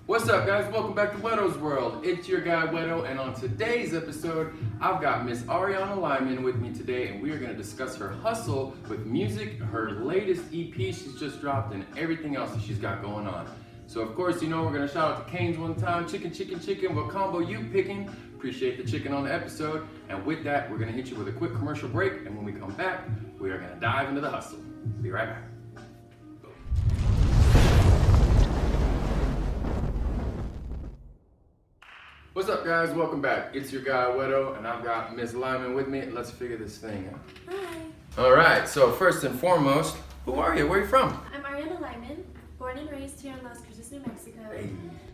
What's up, guys? Welcome back to Whetto's World. It's your guy Whetto, and on today's episode, I've got Miss Ariana Lyman with me today, and we are going to discuss her hustle with music, her latest EP she's just dropped, and everything else that she's got going on. So, of course, you know we're going to shout out to Cane's one time. Chicken, chicken, chicken. What combo you picking? Appreciate the chicken on the episode. And with that, we're going to hit you with a quick commercial break, and when we come back, we are going to dive into the hustle. Be right back. What's up, guys? Welcome back. It's your guy Whetto, and I've got Miss Lyman with me. Let's figure this thing out. Hi. All right. So first and foremost, who are you? Where are you from? I'm Ariana Lyman, born and raised here in Las Cruces, New Mexico. Hey.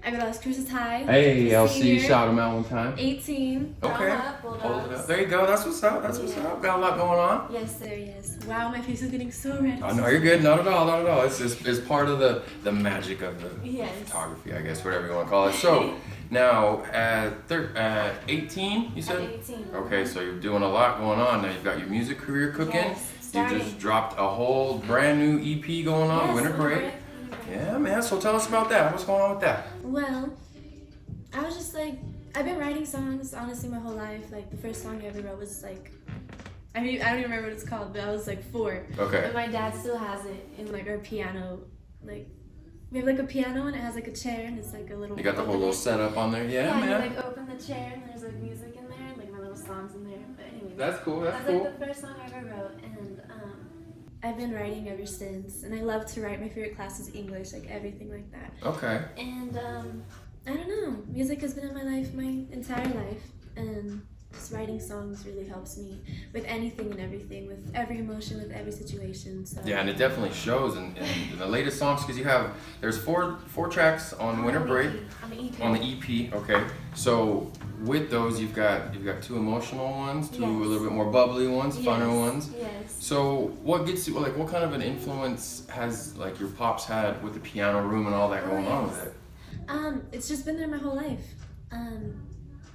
I go to Las Cruces High. Hey, LC, senior, shout him out one time. 18. Okay. Grown up, Bulldogs. Hold it up. There you go. That's what's up. That's what's up. Got a lot going on. Yes, sir. Yes. Wow, my face is getting so red. Oh, no, you're good. Not at all. Not at all. It's part of the magic of the Yes. photography, I guess, whatever you want to call it. So now at 18, you said? At 18. Okay, so you're doing a lot going on. Now you've got your music career cooking. Yes, You starting. just dropped a whole brand new EP going on, Yes, WinterBreak. Yeah, man. So tell us about that. What's going on with that? Well, I was just like, I've been writing songs honestly my whole life. Like the first song I ever wrote was like, I don't even remember what it's called, but I was like 4. Okay. And my dad still has it in like our piano. Like we have like a piano and it has like a chair and it's like a little. You got the whole little setup on there. Yeah, You man. like open the chair and there's like music in there, like my little songs in there. But anyway. That's cool. That's That's cool. like the first song I ever wrote, and I've been writing ever since. And I love to write. My favorite class is English, like everything like that. Okay. And I don't know. Music has been in my life my entire life, and just writing songs really helps me with anything and everything, with every emotion, with every situation. So Yeah, and it definitely shows in the latest songs because there's four tracks on WinterBreak. On the EP. On the EP, okay. So with those, you've got 2 emotional ones, 2 a Yes. little bit more bubbly ones, funner Yes, ones. Yes. So what gets you, like, what kind of an influence has like your pops had with the piano room and all that going on with it? It's just been there my whole life.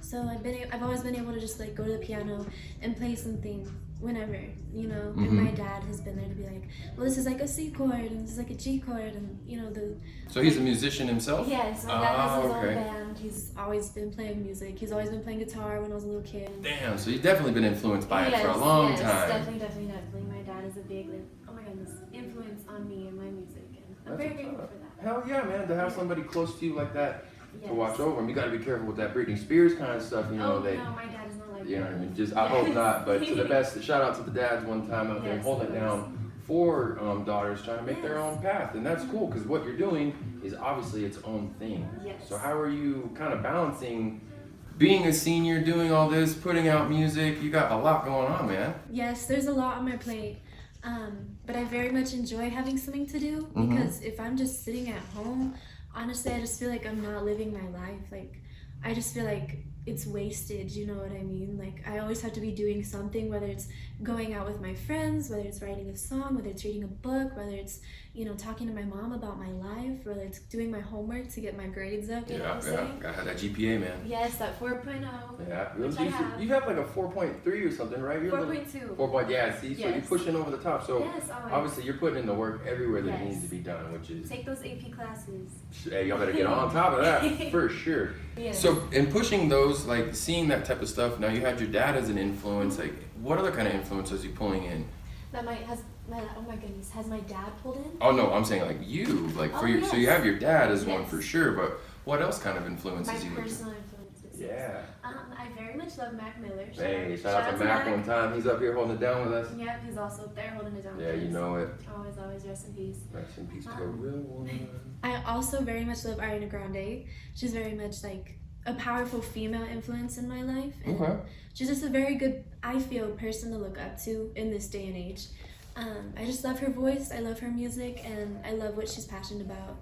So I've always been able to just like go to the piano and play something whenever, you know. And my dad has been there to be like, well, this is like a C chord and this is like a G chord, and you know the. So he's a musician himself? Yes, my dad has his okay. own band. He's always been playing music. He's always been playing guitar when I was a little kid. Damn, so you've definitely been influenced by it for a Yes, long yes, time. Definitely. My dad is a big, like, oh my goodness, influence on me and my music, and I'm very That's grateful what's for up. that. Hell yeah, man, to have somebody close to you like that Yes. to watch over him. You gotta be careful with that Britney Spears kind of stuff, you know. Oh They, no, my dad is not like you know that. what I mean? Just, I hope not, but to the best, shout out to the dads one time out there Yes, holding it of down for daughters trying to make their Yes. own path. And that's cool because what you're doing is obviously its own thing. Yes. So how are you kind of balancing being a senior, doing all this, putting out music? You got a lot going on, man. Yes, there's a lot on my plate, but I very much enjoy having something to do because if I'm just sitting at home, honestly, I just feel like I'm not living my life. Like, I just feel like it's wasted, you know what I mean? Like, I always have to be doing something, whether it's going out with my friends, whether it's writing a song, whether it's reading a book, whether it's, you know, talking to my mom about my life, whether it's doing my homework to get my grades up, you know what I'm saying? Gotta have that GPA, man. Yes, that 4.0. Yeah, Which I have. you have like a 4.3 or something, right? You're 4.2. 4 yeah, see, so you're Yes. pushing over the top. So Yes, always. obviously you're putting in the work everywhere that it Yes. needs to be done, which is, Take those AP classes. hey, y'all better get on top of that for sure. Yes. So in pushing those, like seeing that type of stuff, now you had your dad as an influence. Like, what other kind of influences are you pulling in? Oh my goodness, has my dad pulled in? Oh no, I'm saying like you, like for Oh, you. So you yes. have your dad as one Yes. for sure, but what else kind of My influences you? personal influences. Yeah. I very much love Mac Miller. Hey, shout out to Mac one time. He's up here holding it down with us. Yep, he's also up there holding it down. Yeah, with you us. know it. Always rest in peace. Rest in peace to a real one. I also very much love Ariana Grande. She's very much like a powerful female influence in my life. And Okay. she's just a very good, I feel, person to look up to in this day and age. I just love her voice, I love her music, and I love what she's passionate about.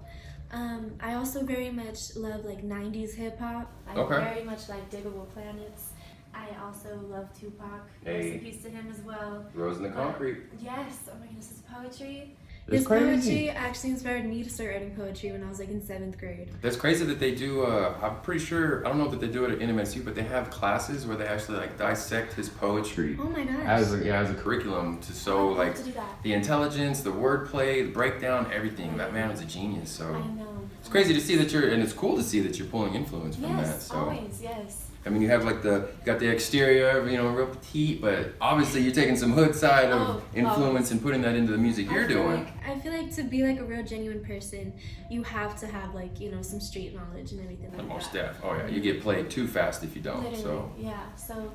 I also very much love like 90s hip hop. I Okay. very much like Diggable Planets. I also love Tupac. Hey. Rest in peace to him as well. Rose in the Concrete. Yes, oh my goodness, his poetry. It's His crazy. poetry actually inspired me to start writing poetry when I was like in 7th grade. That's crazy that they do, I'm pretty sure, I don't know that they do it at NMSU, but they have classes where they actually like dissect his poetry Oh my gosh. as a curriculum to show I would love like to do that. the intelligence, the wordplay, the breakdown, everything. That man was a genius. I So, know. It's crazy to see that and it's cool to see that you're pulling influence from that. Yes, So. always, yes. I mean, you have like you got the exterior, real petite, but obviously you're taking some hood side of influence and putting that into the music you're doing. I feel like to be like a real genuine person, you have to have like, some street knowledge and everything like that. Most def. Oh yeah, you get played too fast if you don't. Literally, so. yeah. So,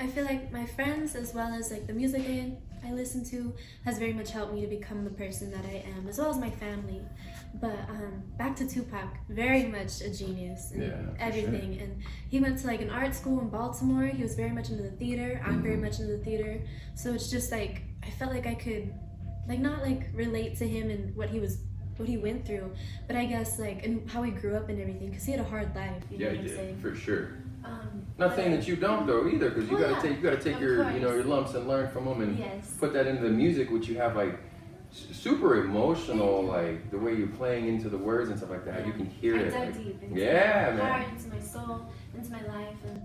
I feel like my friends as well as like the music I listen to has very much helped me to become the person that I am, as well as my family. But back to Tupac, very much a genius in everything. Sure. And he went to like an art school in Baltimore. He was very much into the theater. I'm very much into the theater. So it's just like I felt like I could like not like relate to him and what he went through, but I guess like and how he grew up and everything, because he had a hard life. You know what I'm saying? For sure. Not saying that you don't though either, because you gotta take your your lumps and learn from them and put that into the music, which you have like super emotional, like the way you're playing into the words and stuff like that. You can hear it. I dug deep into my heart, into my soul, into my life, and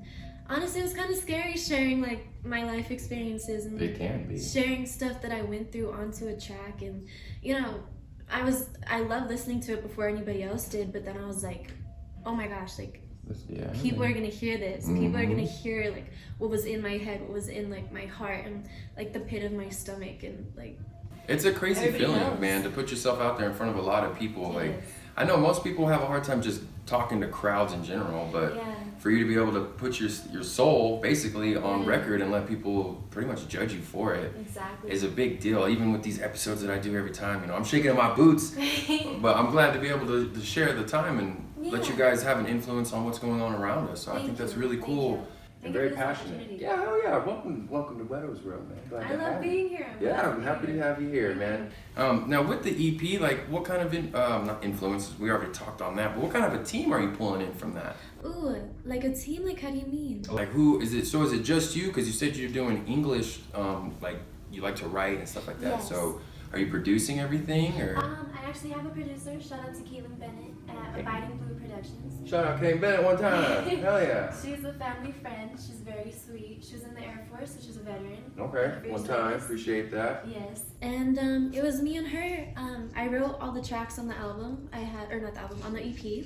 honestly, it was kind of scary sharing like my life experiences and it can be sharing stuff that I went through onto a track, and I loved listening to it before anybody else did, but then I was like, oh my gosh, like. People are gonna hear this. People are gonna hear like what was in my head, what was in like my heart, and like the pit of my stomach, and like. It's a crazy feeling, man, to put yourself out there in front of a lot of people. Like, I know most people have a hard time just talking to crowds in general, but for you to be able to put your soul basically on record and let people pretty much judge you for it is a big deal. Even with these episodes that I do every time, I'm shaking in my boots, but I'm glad to be able to share the time and let you guys have an influence on what's going on around us. So I think that's really cool. And very passionate. Yeah, hell yeah. Welcome to Whetto's World, man. Glad I love being here. I'm happy to have you here, man. Now with the EP, like what kind of not influences, we already talked on that, but what kind of a team are you pulling in from that? Ooh, like a team, like how do you mean? Like who is it? So is it just you? Because you said you're doing English, like you like to write and stuff like that. Yes. So are you producing everything or? I actually have a producer. Shout out to Caitlin Bennett at Abiding Blue Productions. Shout out Kate Bennett one time. Hell yeah. She's a family friend. She's very sweet. She was in the Air Force, so she's a veteran. Okay, one time. Appreciate that. Yes. And it was me and her. I wrote all the tracks on the album. On the EP.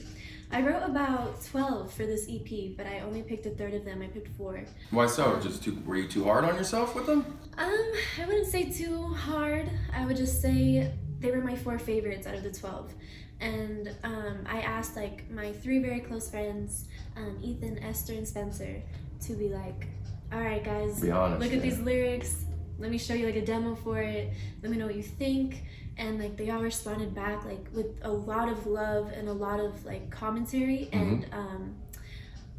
I wrote about 12 for this EP, but I only picked a third of them. I picked 4. Why so? Were you too hard on yourself with them? I wouldn't say too hard. I would just say they were my 4 favorites out of the 12. And I asked like my 3 very close friends, Ethan, Esther, and Spencer, to be like, all right guys, be honest, look at these lyrics. Let me show you like a demo for it. Let me know what you think. And like they all responded back like with a lot of love and a lot of like commentary and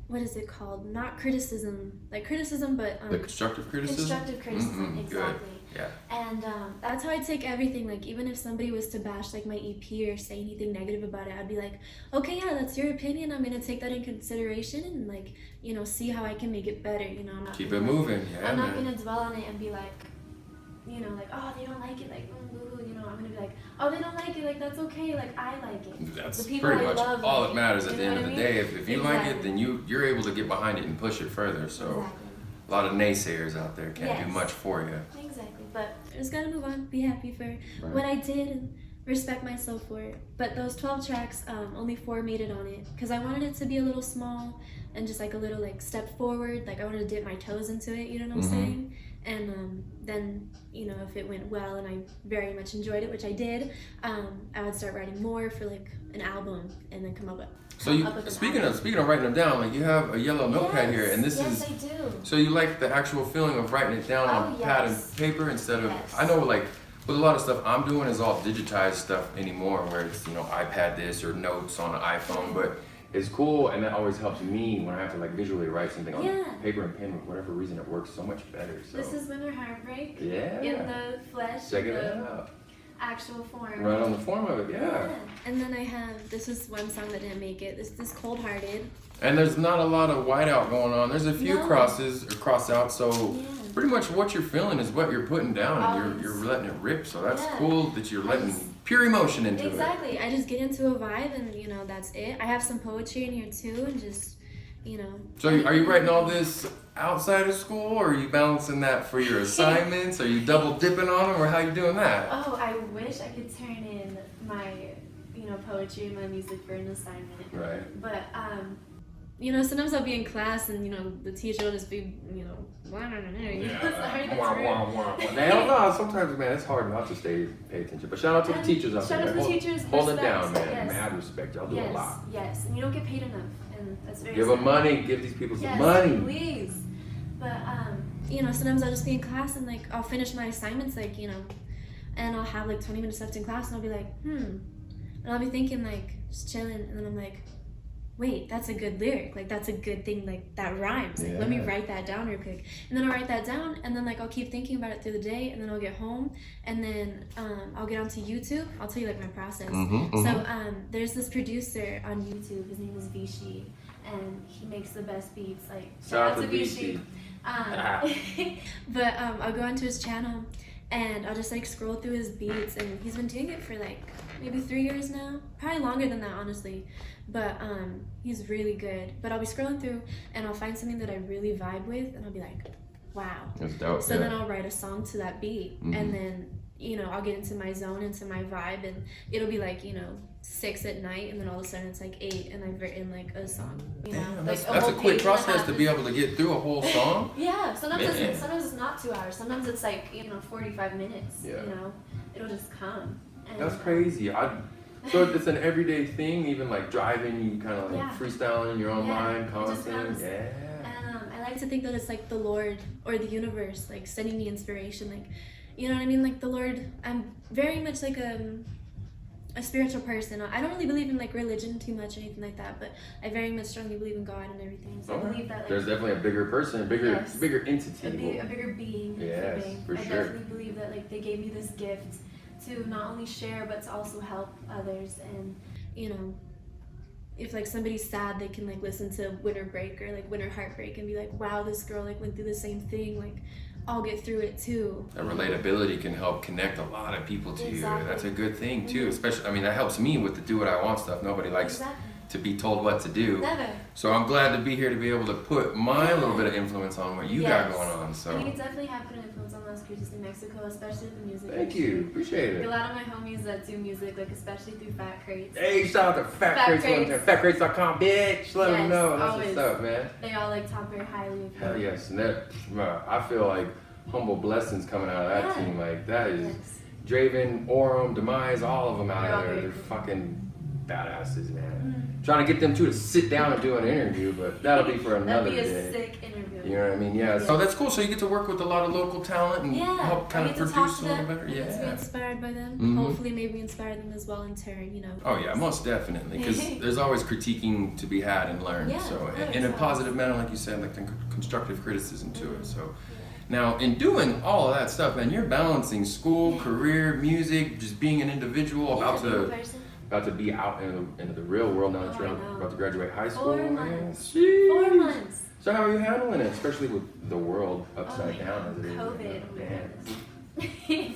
what is it called? Not criticism, like criticism, but the constructive criticism. Constructive criticism, exactly. Good. Yeah. And that's how I take everything. Like even if somebody was to bash like my EP or say anything negative about it, I'd be like, okay, yeah, that's your opinion. I'm gonna take that in consideration and like see how I can make it better. I'm not keep it moving. Yeah, I'm not gonna dwell on it and be like, like oh they don't like it, like I'm gonna be like, oh, they don't like it, like that's okay, like I like it. That's pretty much all that matters at the end of the day. If you like it, then you're able to get behind it and push it further. So a lot of naysayers out there can't do much for you. Exactly, but I just gotta move on, be happy for what I did and respect myself for it. But those 12 tracks, only 4 made it on it because I wanted it to be a little small and just like a little like step forward. Like I wanted to dip my toes into it, you know what I'm saying? And then, if it went well and I very much enjoyed it, which I did, I would start writing more for like an album and then come up with. So speaking of writing them down, like you have a yellow notepad here, and this is. I do. So you like the actual feeling of writing it down on pad and paper instead of. I know like with a lot of stuff I'm doing is all digitized stuff anymore, where it's iPad this or notes on an iPhone, but. It's cool, and that always helps me when I have to like visually write something on paper and pen. For whatever reason, it works so much better. So. This is Winter Heartbreak. Yeah. In the flesh. Check it out. Actual form. Right on the form of it, yeah. And then I have, this is one song that didn't make it. This is Cold Hearted. And there's not a lot of whiteout going on. There's a few crosses or cross out, so pretty much what you're feeling is what you're putting down, and you're letting it rip. So that's cool that you're letting pure emotion into it. Exactly. I just get into a vibe, and that's it. I have some poetry in here too, and just So are you writing all this outside of school, or are you balancing that for your assignments? Are you double dipping on them, or how you doing that? Oh, I wish I could turn in my poetry in my music for an assignment. Right. But sometimes I'll be in class and the teacher will just be Hell no, sometimes, man, it's hard not to pay attention. But shout out to the teachers out there. Shout out to the teachers. Hold it down, man. Yes. Mad respect. Y'all do a lot. Yes, and you don't get paid enough, and that's very Give sad. them money. Give these people some money. Please. But sometimes I'll just be in class and I'll finish my assignments and I'll have 20 minutes left in class and I'll be like, and I'll be thinking just chilling, and then I'm like, wait, that's a good lyric, that's a good thing, that rhymes, let me write that down real quick, and then I'll write that down, and then I'll keep thinking about it through the day, and then I'll get home, and then I'll get onto YouTube. I'll tell you my process. So there's this producer on YouTube, his name is Vichy, and he makes the best beats, shout out to Vichy. But I'll go onto his channel and I'll just scroll through his beats, and he's been doing it for maybe 3 years now, probably longer than that, honestly. But he's really good. But I'll be scrolling through and I'll find something that I really vibe with, and I'll be like, wow, that's dope. So then I'll write a song to that beat, and then I'll get into my zone, into my vibe, and it'll be 6 at night, and then all of a sudden it's 8 and I've written a song. Damn, that's a quick process to be able to get through a whole song. Yeah, sometimes it's not 2 hours. Sometimes it's 45 minutes. Yeah. It'll just come. And that's crazy. So it's an everyday thing, even driving, you kind of freestyling in your own mind, constant. Yeah. And I like to think that it's the Lord or the universe sending me inspiration. You know what I mean? The Lord, I'm very much a spiritual person. I don't really believe in religion too much or anything like that, but I very much strongly believe in God and everything. So I believe that there's definitely a bigger person, bigger entity, a bigger being. Yes, for sure. I definitely believe that they gave me this gift to not only share but to also help others. And if somebody's sad, they can listen to WinterBreak or Winter Heartbreak and be like, wow, this girl went through the same thing. I'll get through it too. That relatability can help connect a lot of people to you. That's a good thing too. Especially, that helps me with the do what I want stuff. Nobody likes to be told what to do. Never. So I'm glad to be here to be able to put my little bit of influence on what you got going on. So you definitely have put an influence on Las Cruces, New Mexico, especially with the music. Thank you, appreciate it. A lot of my homies that do music, especially through Fat Crates. Hey, shout out to Fat Crates. Fatcrates.com, bitch. Let them know. That's always. What's up, man. They all talk very highly of you. Hell yes, and that I feel humble blessings coming out of that team. That is Draven, Orem, Demise, all of them out of there. They're fucking badasses, man. Trying to get them to sit down and do an interview, but that'll be for another day. That'd be a sick interview. You know what I mean? Yeah. So that's cool. So you get to work with a lot of local talent and help kind of produce a little better. Yeah. To be inspired by them. Hopefully, maybe inspire them as well in turn. Oh yeah, most definitely. Because there's always critiquing to be had and learned. So in a positive manner, like you said, constructive criticism to it. So. Now, in doing all of that stuff, man, you're balancing school, career, music, just being an individual, about to be out into the real world now that you're about to graduate high school. 4 months. Jeez. 4 months. So how are you handling it, especially with the world upside down as it is? COVID.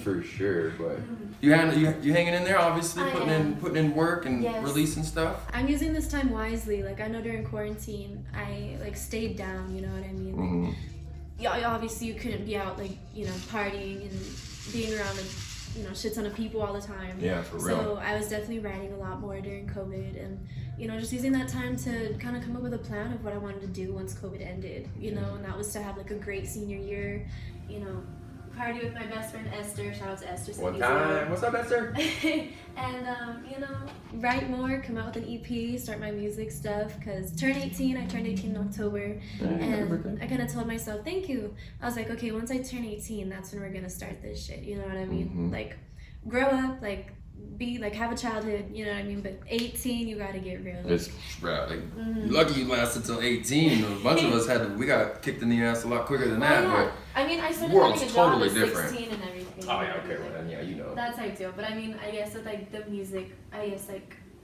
For sure, but you hanging in there, obviously, putting in work and releasing stuff. I'm using this time wisely. I know during quarantine, I stayed down. You know what I mean? Obviously you couldn't be out partying and being around shit ton of people all the time. Yeah, for real. So I was definitely writing a lot more during COVID, and just using that time to kind of come up with a plan of what I wanted to do once COVID ended. And that was to have a great senior year. Party with my best friend Esther. Shout out to Esther. One time. What's up, Esther? And write more, come out with an EP, start my music stuff. Cause I turned 18 in October, and I kind of told myself, thank you. I was like, okay, once I turn 18, that's when we're gonna start this shit. You know what I mean? Grow up, be have a childhood, you know what I mean? But 18, you gotta get real. It's lucky you lasted till 18. A bunch of us we got kicked in the ass a lot quicker than that. But I started world's having a job totally at different. 16 and everything. Oh yeah, okay, well then That's how I do. But I guess with the music,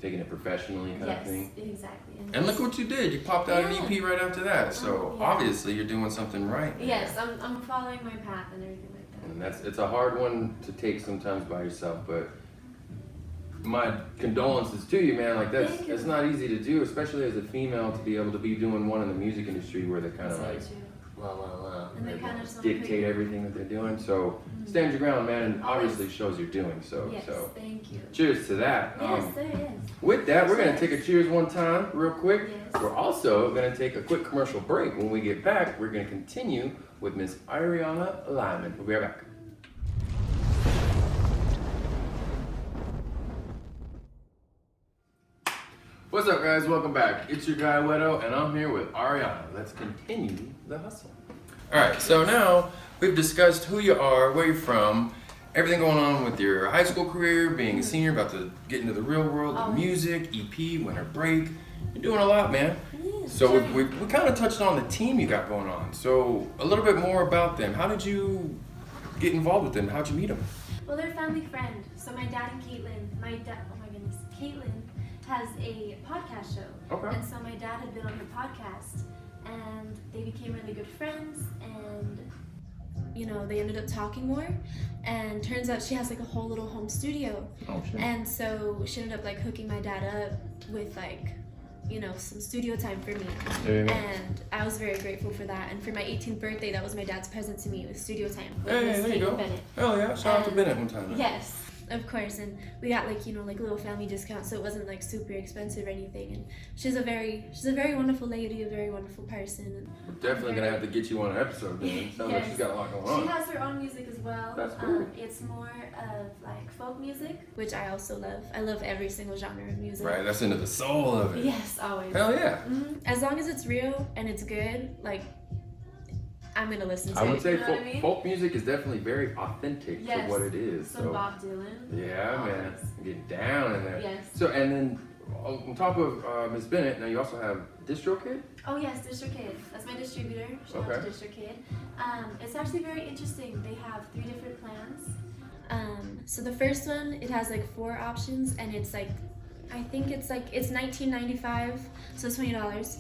taking it professionally kind of thing. Yes, exactly. And look what you did. You popped out an EP right after that. So obviously you're doing something right. Yes, I'm following my path and everything like that. And it's a hard one to take sometimes by yourself, but my condolences to you, man. It's not easy to do, especially as a female, to be able to be doing one in the music industry where they're kind of And they kind of just dictate everything that they're doing. So stand your ground, man, and obviously shows you're doing so. Yes, so thank you. cheers to that. Yes, there is. With that, we're gonna take a cheers one time, real quick. Yes. We're also gonna take a quick commercial break. When we get back, we're gonna continue with Miss Ariana Lyman. We'll be right back. What's up, guys? Welcome back. It's your guy Whetto, and I'm here with Ariana. Let's continue the hustle. All right, so now we've discussed who you are, where you're from, everything going on with your high school career, being a senior, about to get into the real world, the music, EP, winter break. You're doing a lot, man. So we kind of touched on the team you got going on. So a little bit more about them. How did you get involved with them? How'd you meet them? Well, they're a family friend. So my dad and Caitlin has a podcast show. Okay. And so my dad had been on her podcast and they became really good friends and they ended up talking more, and turns out she has like a whole little home studio. Oh, shit. And so she ended up like hooking my dad up with like some studio time for me. And I was very grateful for that. And for my 18th birthday, that was my dad's present to me, with studio time with Miss There you go. Bennett. Hell yeah, shout out to Bennett one time. Yes, of course. And we got like little family discounts, so it wasn't like super expensive or anything. And she's a very wonderful lady, a very wonderful person. And We're definitely gonna have to get you on an episode then. Sounds like she's got a lot going on. She has her own music as well. That's cool. It's more of like folk music, which I also love. I love every single genre of music. Right, that's into the soul of it. Yes, always. Hell yeah. As long as it's real and it's good, like I'm gonna listen to it. I would say you know what I mean? folk music is definitely very authentic to what it is. Some Bob Dylan. Yeah, man. Get down in there. Yes. So, and then on top of Miss Bennett, now you also have DistroKid? Oh yes, DistroKid. That's my distributor. Shout out to DistroKid. It's actually very interesting. They have 3 different plans. So the first one, it has like 4 options, and it's like, I think it's $19.95, so it's $20.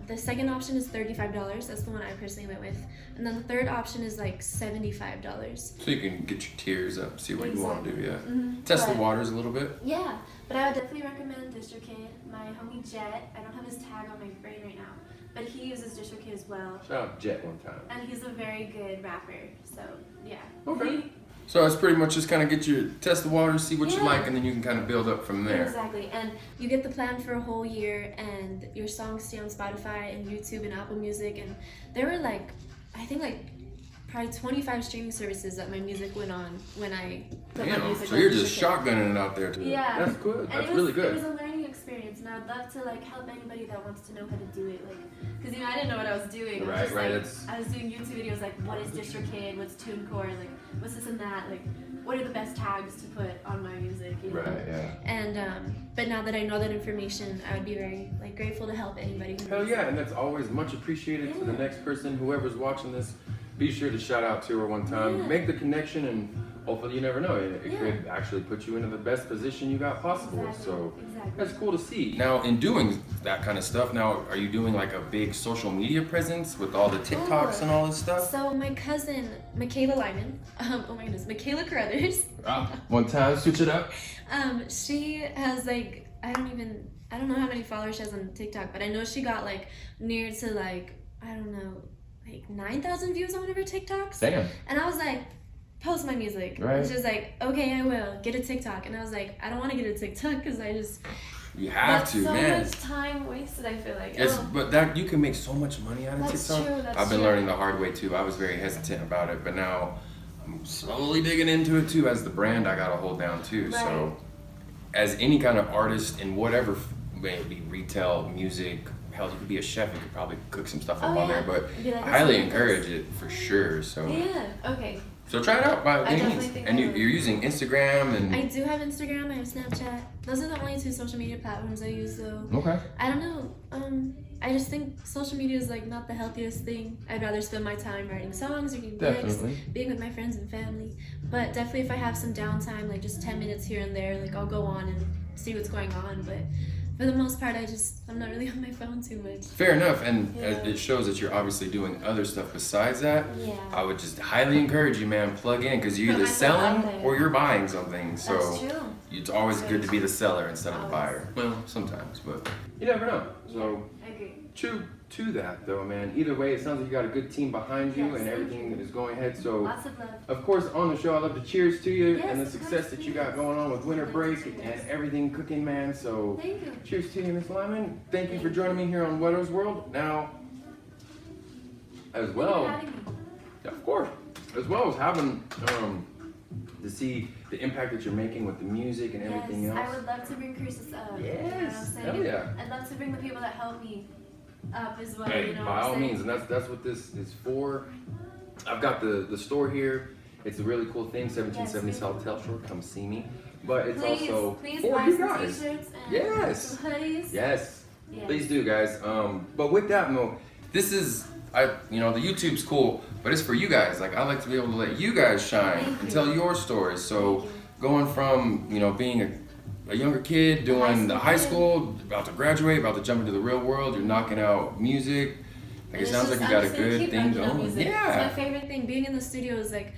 The second option is $35. That's the one I personally went with. And then the third option is like $75. So you can get your tiers up, see what you want to do, yeah. Mm-hmm. Test the waters a little bit. Yeah, but I would definitely recommend DistroKid. My homie Jet, I don't have his tag on my brain right now, but he uses DistroKid as well. Shout out Jet one time. And he's a very good rapper, so yeah. Okay. So it's pretty much just kind of test the waters, see what you like, and then you can kind of build up from there. Exactly, and you get the plan for a whole year, and your songs stay on Spotify and YouTube and Apple Music, and there were like, I think like probably 25 streaming services that my music went on when I put my music so on you're just DistroKid. shotgunning it out there too. Yeah. That's good. And That's really good. It was a learning experience, and I'd love to like help anybody that wants to know how to do it, like, because I didn't know what I was doing. I was just, I was doing YouTube videos like, what is DistroKid, what's TuneCore, like, what's this and that, like, what are the best tags to put on my music, you know? Right, yeah. And but now that I know that information, I would be very like grateful to help anybody. Hell yeah, and that's always much appreciated to the next person, whoever's watching this. Be sure to shout out to her one time. Make the connection, and hopefully, you never know, it could actually put you into the best position you got possible. So that's cool to see. Now, in doing that kind of stuff, now are you doing like a big social media presence with all the TikToks and all this stuff? So my cousin Michaela Lyman, oh my goodness, Michaela Carruthers. One time, switch it up. She has like I don't know how many followers she has on TikTok, but I know she got like near to like like 9,000 views on one of her TikToks. Damn. And I was like, post my music. Right. And she was like, okay, I will. Get a TikTok. And I was like, I don't want to get a TikTok because I just... You have to, man. That's so much time wasted, I feel like. But that you can make so much money out of that's TikTok. True, that's I've been true. learning the hard way too. I was very hesitant about it, but now I'm slowly digging into it too. As the brand, I gotta hold down too. Right. So, as any kind of artist in whatever, maybe retail, music, hell, you could be a chef. You could probably cook some stuff up on there. But like, I highly encourage it for sure. So yeah. Okay. So try it out by any means. Think And you're using Instagram and. I do have Instagram. I have Snapchat. Those are the only 2 social media platforms I use, though. Okay. I don't know. I just think social media is like not the healthiest thing. I'd rather spend my time writing songs, reading books, being with my friends and family. But definitely, if I have some downtime, like just 10 minutes here and there, like I'll go on and see what's going on. But for the most part, I'm not really on my phone too much. Fair enough, and it shows that you're obviously doing other stuff besides that. Yeah. I would just highly encourage you, man, plug in, because you're either selling or you're buying something. So that's true. It's always good to be the seller instead of the buyer. Well, sometimes, but you never know. So, I agree. chew. to that though, man. Either way, it sounds like you got a good team behind you, Yes, and everything is going ahead. So lots of love. of course, on the show, I love to cheers to you Yes, and the of success course, that you got going on with WinterBreak and everything cooking, man. So Thank you. cheers to you, Miss Lyman. Thank you for joining me here on Whetto's World. Now, as well, Thank you for having me. of course, as well as having to see the impact that you're making with the music and everything Yes, else. I would love to bring Cruises up. Yes, You know what I'm saying? hell yeah. I'd love to bring the people that help me up as well. Hey, you know by what all I'm saying? means, and that's what this is for. I've got the store here. It's a really cool thing, 1770 Yes, South Tell Shore. Come see me. But it's please, also please for buy you some guys. t-shirts and Yes. some hoodies. Yes, Yes. please do, guys. But with that, Mo, this is the YouTube's cool, but it's for you guys. Like, I like to be able to let you guys shine Thank and you. tell your stories. So Thank you. going from being a younger kid doing the high school, about to graduate, about to jump into the real world, you're knocking out music. Like, it sounds like you got a good thing going. It's Yeah. my favorite thing. Being in the studio is like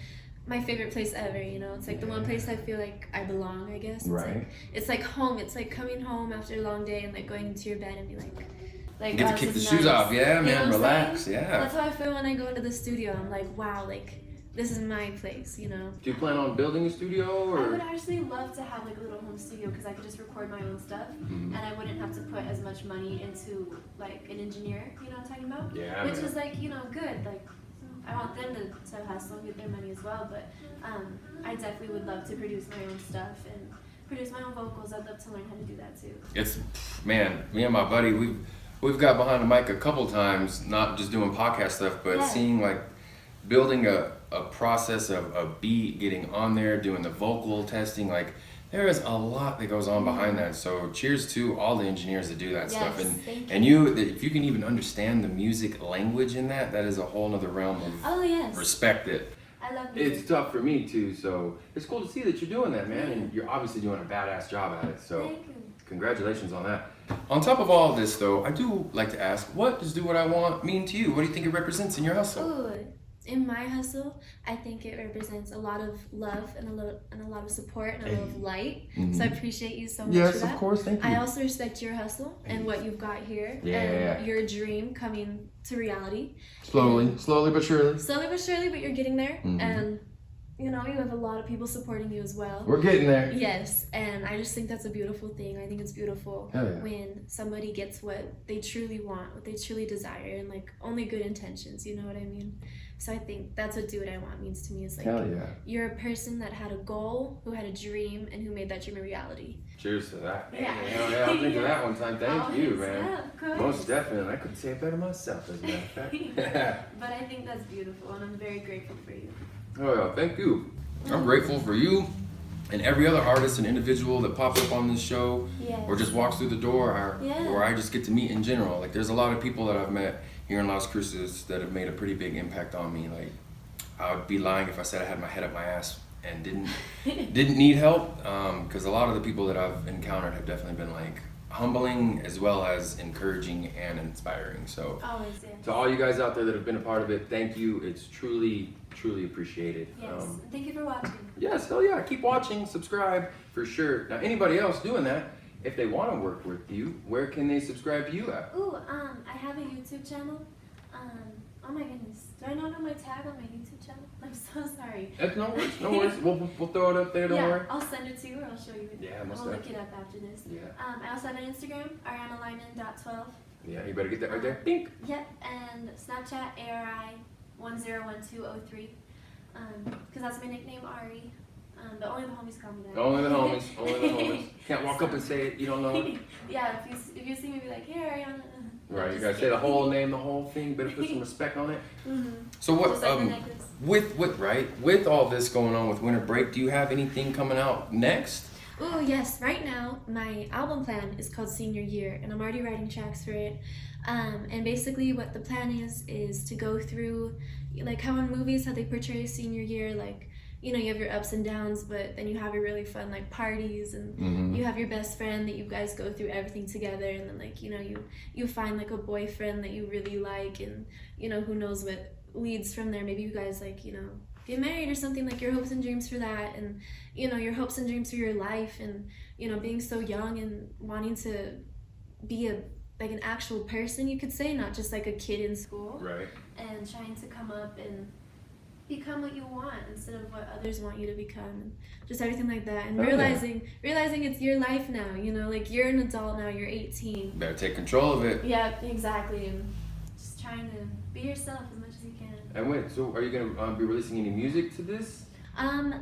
my favorite place ever, you know. It's like the one place I feel like I belong, I guess. Right. It's like home. It's like coming home after a long day and like going into your bed and be like Get oh, to kick the this is shoes nice. off. Yeah, You know man, what I'm relax. saying? Yeah. That's how I feel when I go into the studio. I'm like, wow, like this is my place, you know. Do you plan on building a studio I or? would actually love to have like a little home studio because I could just record my own stuff and I wouldn't have to put as much money into like an engineer, you know what I'm talking about? Yeah, Which man. is like, good. Like I want them to hustle and get their money as well, but I definitely would love to produce my own stuff and produce my own vocals. I'd love to learn how to do that too. It's, man, me and my buddy, we've got behind the mic a couple times, not just doing podcast stuff, but Yeah. seeing like building a process of a beat, getting on there, doing the vocal testing, like there is a lot that goes on behind that. So cheers to all the engineers that do that stuff. Yes, And thank and you, if you can even understand the music language in that, that is a whole nother realm of Oh yes. respect it. I love music. It's tough for me too, so it's cool to see that you're doing that, man, and you're obviously doing a badass job at it. So Thank you. congratulations on that. On top of all of this, though, I do like to ask, what does Do What I Want mean to you? What do you think it represents in your hustle? Ooh, in my hustle, I think it represents a lot of love and a lot of support and a lot of light. So I appreciate you so much for that. course, thank I also respect your hustle and what you've got here Yeah. and your dream coming to reality. slowly but surely. Slowly but surely, but you're getting there. And you have a lot of people supporting you as well. We're getting there. Yes, and I just think that's a beautiful thing. I think it's beautiful Hell yeah. when somebody gets what they truly want, what they truly desire, and like only good intentions, you know what I mean? So I think that's what Do What I Want means to me, is like Hell yeah. you're a person that had a goal, who had a dream, and who made that dream a reality. Cheers to that. Yeah. Hell yeah, I'll think of that one time. Thank you, Always, man. yeah, of course. Most definitely. I couldn't say it better myself, as a matter of fact. But I think that's beautiful, and I'm very grateful for you. Oh yeah, thank you. I'm grateful for you and every other artist and individual that pops up on this show Yes. or just walks through the door or I just get to meet in general. Like, there's a lot of people that I've met here in Las Cruces that have made a pretty big impact on me. Like, I would be lying if I said I had my head up my ass and didn't need help, because a lot of the people that I've encountered have definitely been like humbling as well as encouraging and inspiring. So Always, yeah. to all you guys out there that have been a part of it, thank you. It's truly appreciated. Yes. Thank you for watching. Yes, hell yeah. Keep watching, subscribe for sure. Now, anybody else doing that, if they want to work with you, where can they subscribe to you at? Ooh, I have a YouTube channel. Oh my goodness. Do I not know my tag on my YouTube channel? I'm so sorry. That's no worries, no worries. We'll throw it up there, don't Yeah, worry. I'll send it to you or I'll show you it. Yeah, most I'll look it up after this. Yeah. I also have an Instagram, ArianaLyman.12. Yeah, you better get that right there. Pink. Yep, and Snapchat, ARI101203. Because that's my nickname, Ari. But only the homies call me that. Only the homies, only the homies. Can't walk up and say it, you don't know it. Yeah, if you see me, be like, hey, Ariana. Right, you Just gotta say the whole name, the whole thing. Better put some respect on it. So what? Just like the necklace. With all this going on with WinterBreak, do you have anything coming out next? Oh yes, right now my album plan is called Senior Year, and I'm already writing tracks for it. And basically what the plan is to go through, like how in movies, how they portray senior year, like, you have your ups and downs, but then you have your really fun like parties, and you have your best friend that you guys go through everything together, and then like you find like a boyfriend that you really like, and who knows what leads from there. Maybe you guys like get married or something, like your hopes and dreams for that, and your hopes and dreams for your life, and being so young and wanting to be a like an actual person, you could say, not just like a kid in school. Right. And trying to come up and become what you want instead of what others want you to become, and just everything like that. And realizing it's your life now, you know, like you're an adult now, you're 18. Better take control of it. Yeah, exactly. And just trying to be yourself as much as you can. And wait, so are you gonna be releasing any music to this?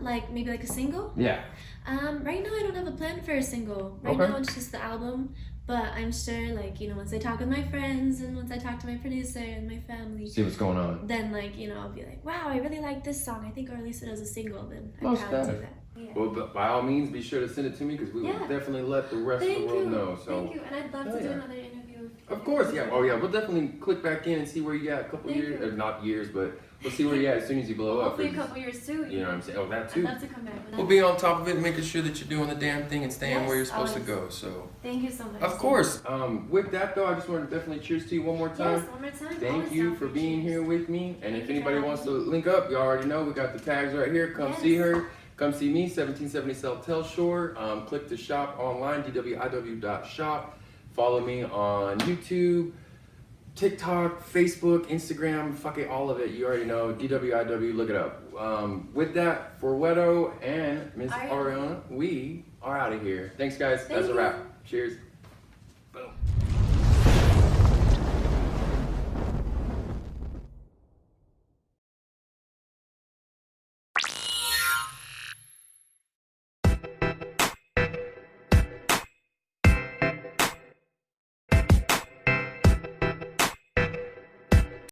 Like maybe like a single? Yeah. Right now I don't have a plan for a single. Right now it's just the album. But I'm sure, like, you know, once I talk with my friends and once I talk to my producer and my family, see what's going on. then, like, you know, I'll be like, wow, I really like this song. I think I'll release it as a single. Then I'd Most probably do definitely. that. Yeah. Well, by all means, be sure to send it to me because we will definitely let the rest of the world know. So. Thank you. And I'd love to do another interview. Of course, yeah. Oh, yeah. We'll definitely click back in and see where you at. A couple years, or not years, but we'll see where you at as soon as you blow up. Hopefully a couple years too. You know what I'm saying? Oh, that too. I'd love to come back. We'll be on top of it, making sure that you're doing the damn thing and staying where you're supposed to go. So. Thank you so much. Of course. With that though, I just want to definitely cheers to you one more time. Yes, one more time. Thank you for being here with me. And if anybody wants to link up, you already know we got the tags right here. Come see her. Come see me, 1770 South Tell Shore. Click to shop online, DWIW.shop. Follow me on YouTube, TikTok, Facebook, Instagram, fuck it, all of it. You already know, DWIW, look it up. With that, for Whetto and Miss Ariana, we are out of here. Thanks guys, that's a wrap. Cheers. Boom.